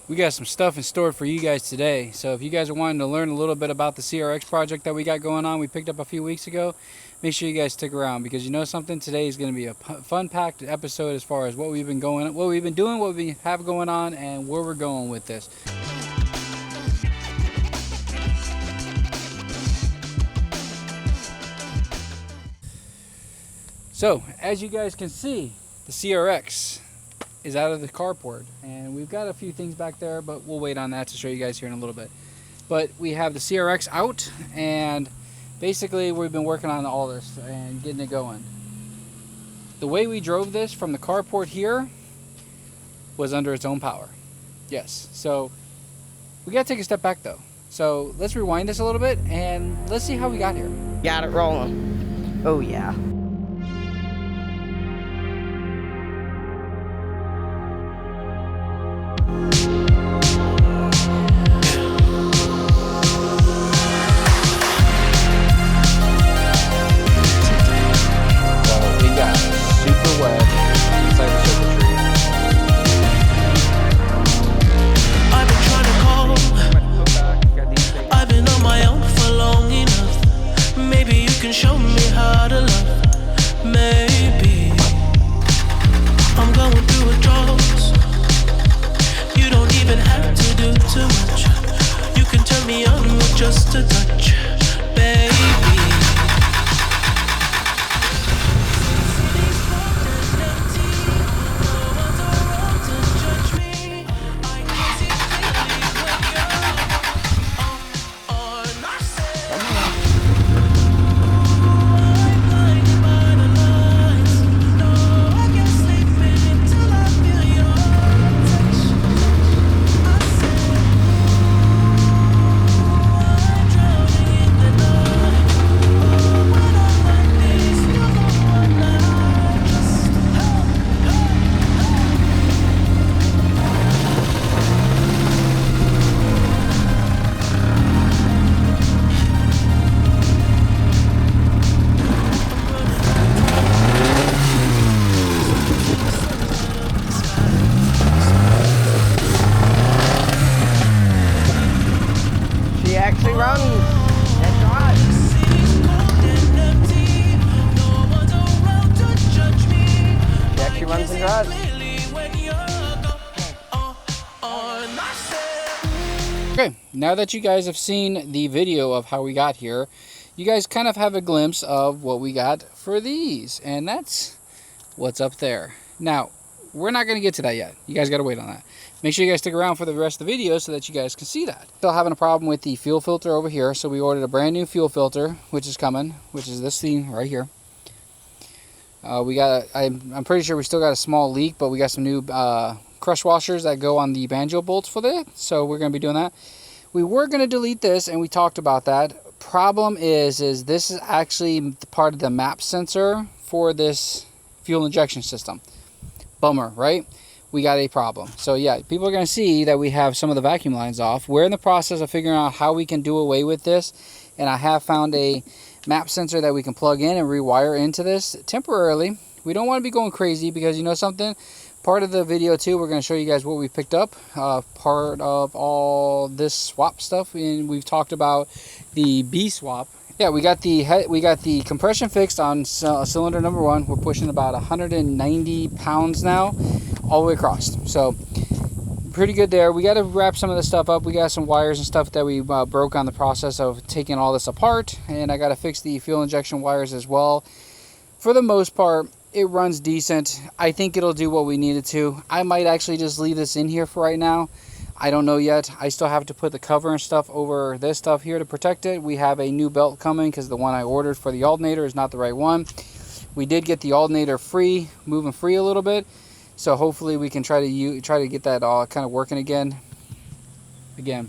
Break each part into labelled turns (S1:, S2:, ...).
S1: we got some stuff in store for you guys today. So if you guys are wanting to learn a little bit about the CRX project that we got going on, we picked up a few weeks ago, make sure you guys stick around, because you know something, today is going to be a fun-packed episode as far as what we've been doing, what we have going on, and where we're going with this. So as you guys can see, the CRX is out of the carport, and we've got a few things back there, but we'll wait on that to show you guys here in a little bit. But we have the CRX out, and basically we've been working on all this and getting it going. The way we drove this from the carport here was under its own power. Yes, so we gotta take a step back though. So let's rewind this a little bit and let's see how we got here.
S2: Got it rolling. Oh yeah.
S3: Show me how to love. Maybe I'm going through withdrawals. You don't even have to do too much. You can turn me on with just a touch, baby.
S2: Actually runs and drives. She actually runs and drives.
S1: Okay, now that you guys have seen the video of how we got here, you guys kind of have a glimpse of what we got for these, and that's what's up there. Now, we're not going to get to that yet. You guys got to wait on that. Make sure you guys stick around for the rest of the video so that you guys can see that. Still having a problem with the fuel filter over here, so we ordered a brand new fuel filter, which is coming, which is this thing right here. I'm pretty sure we still got a small leak, but we got some new crush washers that go on the banjo bolts for that, so we're going to be doing that. We were going to delete this, and we talked about that. Problem is this is actually part of the map sensor for this fuel injection system. Bummer, right? We got a problem. So yeah, people are going to see that we have some of the vacuum lines off. We're in the process of figuring out how we can do away with this, and I have found a map sensor that we can plug in and rewire into this temporarily. We don't want to be going crazy, because you know something, part of the video too, we're going to show you guys what we picked up, part of all this swap stuff, and we've talked about the B swap. Yeah, we got the compression fixed on cylinder number 1. We're pushing about 190 pounds now, all the way across. So pretty good there. We got to wrap some of this stuff up. We got some wires and stuff that we broke on the process of taking all this apart, and I got to fix the fuel injection wires as well. For the most part, it runs decent. I think it'll do what we need it to. I might actually just leave this in here for right now. I don't know yet. I still have to put the cover and stuff over this stuff here to protect it. We have a new belt coming because the one I ordered for the alternator is not the right one. We did get the alternator free, moving free a little bit. So hopefully we can try to get that all kind of working again. Again,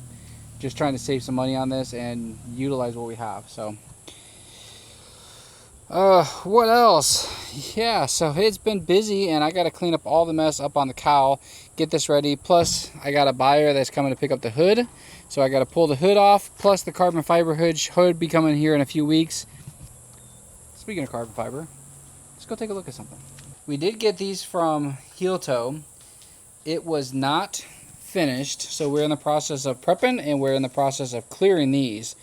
S1: just trying to save some money on this and utilize what we have. So what else? Yeah, so it's been busy, and I got to clean up all the mess up on the cowl, get this ready. Plus I got a buyer that's coming to pick up the hood, so I got to pull the hood off, plus the carbon fiber hood be coming here in a few weeks. Speaking of carbon fiber, let's go take a look at something. We did get these from HeelToe. It was not finished. So we're in the process of prepping and we're in the process of clearing these.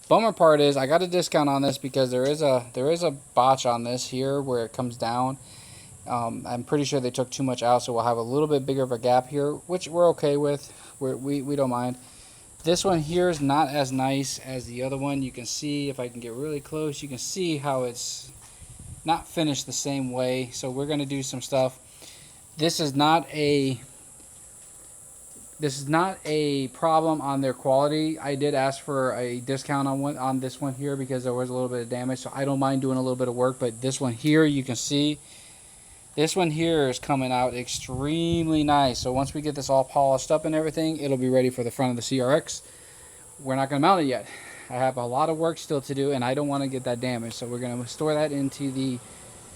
S1: Bummer part is I got a discount on this because there is a botch on this here where it comes down. I'm pretty sure they took too much out, so we'll have a little bit bigger of a gap here, which we're okay with. We don't mind. This one here is not as nice as the other one. You can see, if I can get really close, you can see how it's not finished the same way. So we're going to do some stuff. This is not a problem on their quality. I did ask for a discount on this one here because there was a little bit of damage, so I don't mind doing a little bit of work. But this one here, you can see, this one here is coming out extremely nice. So once we get this all polished up and everything, it'll be ready for the front of the CRX. We're not going to mount it yet. I have a lot of work still to do, and I don't want to get that damaged. So we're going to store that into the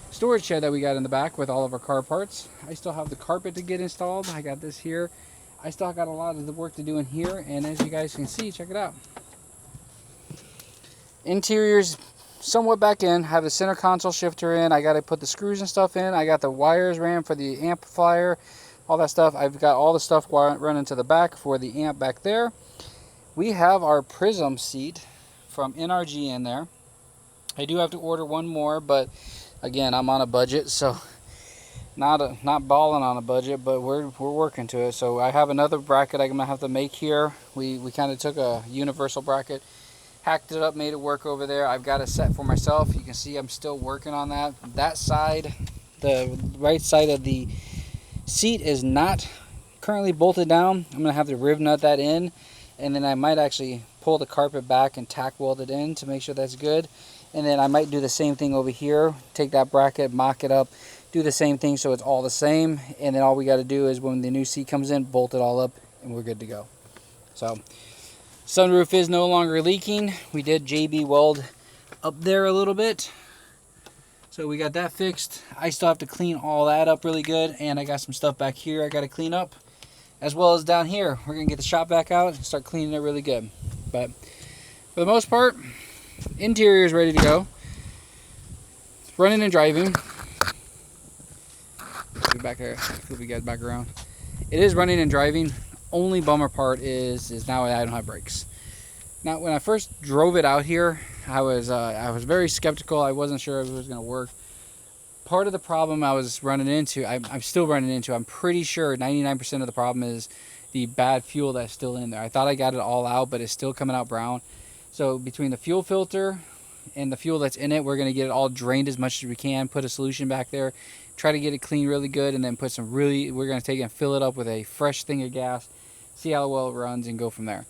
S1: storage shed that we got in the back with all of our car parts. I still have the carpet to get installed. I got this here. I still got a lot of the work to do in here, and as you guys can see, check it out. Interior's somewhat back in. Have the center console shifter in. I got to put the screws and stuff in. I got the wires ran for the amplifier, all that stuff. I've got all the stuff running to the back for the amp back there. We have our Prism seat from NRG in there. I do have to order one more, but again, I'm on a budget, so not balling on a budget, but we're working to it. So I have another bracket I'm gonna have to make here. We kind of took a universal bracket, hacked it up, made it work over there. I've got a set for myself. You can see I'm still working on that. That side, the right side of the seat, is not currently bolted down. I'm gonna have to riv nut that in, and then I might actually pull the carpet back and tack weld it in to make sure that's good. And then I might do the same thing over here, take that bracket, mock it up, do the same thing so it's all the same, and then all we got to do is when the new seat comes in, bolt it all up and we're good to go. So sunroof is no longer leaking. We did JB weld up there a little bit, so we got that fixed. I still have to clean all that up really good, and I got some stuff back here I got to clean up, as well as down here. We're gonna get the shop back out and start cleaning it really good. But for the most part, interior is ready to go. It's running and driving. Back there, flip you guys back around. It is running and driving. Only bummer part is now I don't have brakes. Now, when I first drove it out here, I was very skeptical. I wasn't sure if it was going to work. Part of the problem I was running into, I'm still running into. I'm pretty sure 99% of the problem is the bad fuel that's still in there. I thought I got it all out, but it's still coming out brown. So between the fuel filter and the fuel that's in it, we're going to get it all drained as much as we can, put a solution back there, try to get it clean really good, and then put some we're going to take it and fill it up with a fresh thing of gas, see how well it runs, and go from there.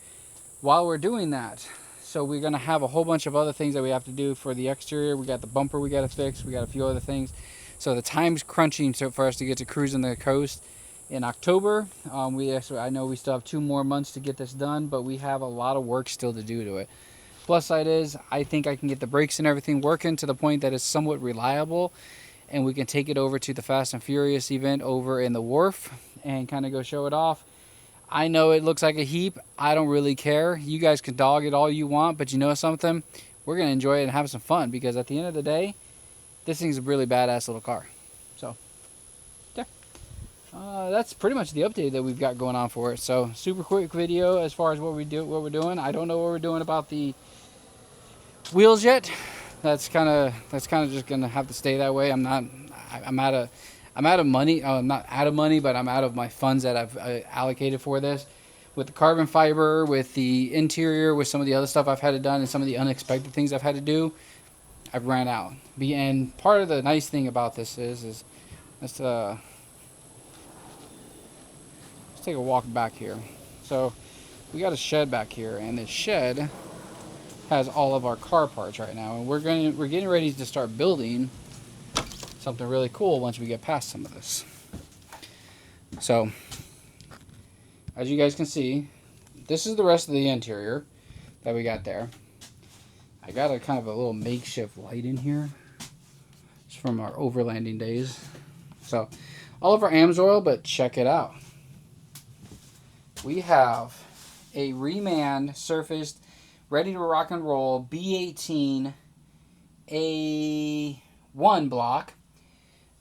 S1: While we're doing that, so we're going to have a whole bunch of other things that we have to do for the exterior. We got the bumper we got to fix, we got a few other things. So the time's crunching for us to get to cruising the coast in October. I know we still have 2 more months to get this done, but we have a lot of work still to do to it. Plus side is, I think I can get the brakes and everything working to the point that it's somewhat reliable, and we can take it over to the Fast and Furious event over in the wharf and kind of go show it off. I know it looks like a heap. I don't really care. You guys can dog it all you want, but you know something? We're going to enjoy it and have some fun, because at the end of the day, this thing's a really badass little car. So, yeah. That's pretty much the update that we've got going on for it. So, super quick video as far as what we're doing. I don't know what we're doing about the wheels yet. That's kind of just gonna have to stay that way. I'm out of money. I'm not out of money, but I'm out of my funds that I've allocated for this. With the carbon fiber, with the interior, with some of the other stuff I've had to done, and some of the unexpected things I've had to do, I've ran out. And part of the nice thing about this is let's take a walk back here. So we got a shed back here, and this shed has all of our car parts right now, and we're getting ready to start building something really cool once we get past some of this. So as you guys can see, this is the rest of the interior that we got there. I got a kind of a little makeshift light in here. It's from our overlanding days. So all of our AMSOIL, but check it out. We have a reman surfaced, ready to rock and roll B18 A1 block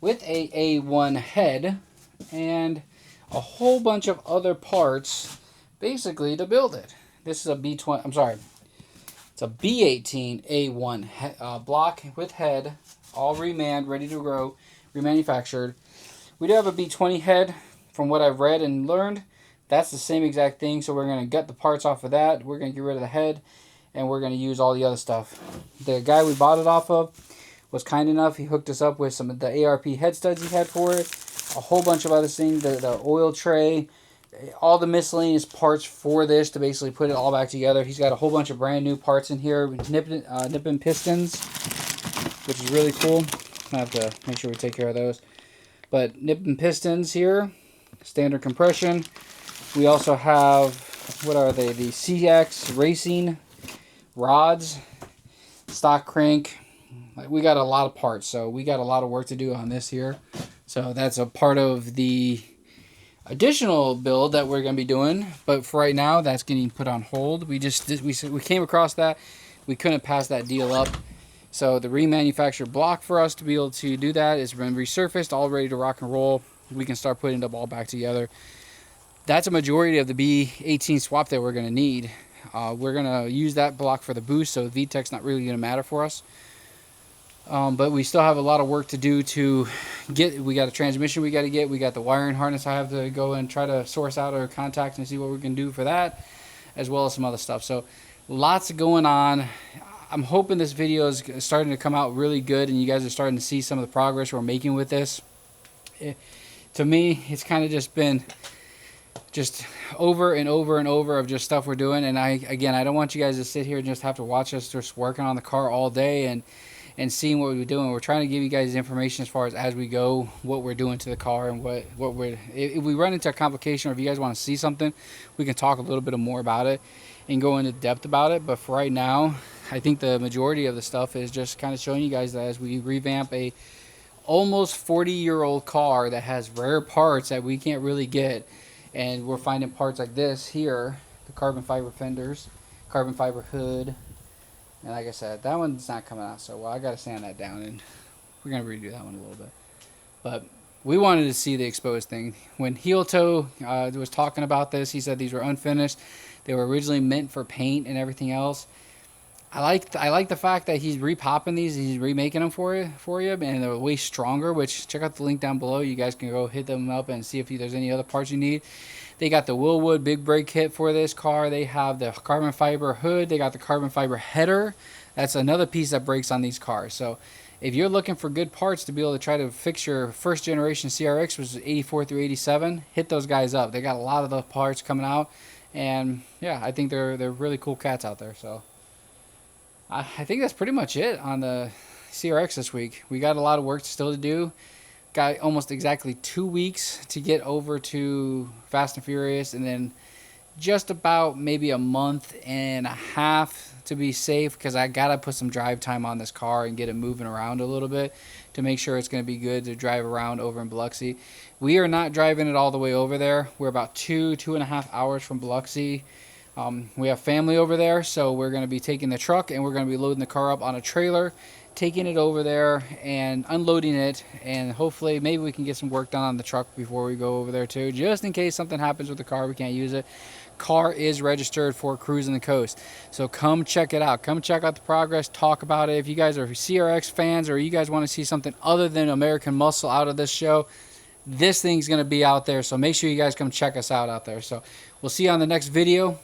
S1: with a A1 head, and a whole bunch of other parts basically to build it. This is a B20, I'm sorry, it's a B18A1 block with head, all remanned, ready to go, remanufactured. We do have a B20 head from what I've read and learned. That's the same exact thing, so we're going to gut the parts off of that. We're going to get rid of the head, and we're going to use all the other stuff. The guy we bought it off of was kind enough. He hooked us up with some of the ARP head studs he had for it, a whole bunch of other things, the oil tray, all the miscellaneous parts for this to basically put it all back together. He's got a whole bunch of brand new parts in here, nipping pistons, which is really cool. I have to make sure we take care of those. But nipping pistons here, standard compression. We also have, what are they? The CRX Racing rods, stock crank. We got a lot of parts, so we got a lot of work to do on this here. So that's a part of the additional build that we're going to be doing. But for right now, that's getting put on hold. We came across that. We couldn't pass that deal up. So the remanufactured block for us to be able to do that is been resurfaced, all ready to rock and roll. We can start putting the ball back together. That's a majority of the B18 swap that we're going to need. We're going to use that block for the boost, so VTEC's not really going to matter for us. But we still have a lot of work to do to get. We got a transmission we got to get. We got the wiring harness I have to go and try to source out or contact and see what we can do for that, as well as some other stuff. So lots going on. I'm hoping this video is starting to come out really good and you guys are starting to see some of the progress we're making with this. To me, it's kind of just been just over and over and over of just stuff we're doing. And I don't want you guys to sit here and just have to watch us just working on the car all day and seeing what we're doing. We're trying to give you guys information as we go, what we're doing to the car and what we're, if we run into a complication or if you guys want to see something, we can talk a little bit more about it and go into depth about it. But for right now, I think the majority of the stuff is just kind of showing you guys that as we revamp a almost 40-year-old car that has rare parts that we can't really get, and we're finding parts like this here, the carbon fiber fenders, carbon fiber hood, and like I said, that one's not coming out so well. I got to sand that down, and we're going to redo that one a little bit. But we wanted to see the exposed thing. When HeelToe was talking about this, he said these were unfinished. They were originally meant for paint and everything else. I like the fact that he's repopping these, he's remaking them for you, and they're way stronger. Which, check out the link down below. You guys can go hit them up and see if there's any other parts you need. They got the Willwood big brake kit for this car. They have the carbon fiber hood. They got the carbon fiber header. That's another piece that breaks on these cars. So if you're looking for good parts to be able to try to fix your first generation CRX, which is 84 through 87, hit those guys up. They got a lot of the parts coming out, and yeah, I think they're really cool cats out there. So I think that's pretty much it on the CRX this week. We got a lot of work still to do. Got almost exactly 2 weeks to get over to Fast and Furious, and then just about maybe a month and a half to be safe, because I gotta put some drive time on this car and get it moving around a little bit to make sure it's going to be good to drive around over in Biloxi. We are not driving it all the way over there. We're about 2.5 hours from Biloxi. We have family over there, so we're going to be taking the truck and we're going to be loading the car up on a trailer, taking it over there and unloading it, and hopefully maybe we can get some work done on the truck before we go over there too, just in case something happens with the car, we can't use it. Car is registered for cruising the coast, so come check it out. Come check out the progress, talk about it. If you guys are CRX fans or you guys want to see something other than American Muscle out of this show, this thing's going to be out there, so make sure you guys come check us out there. So we'll see you on the next video.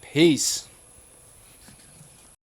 S1: Peace.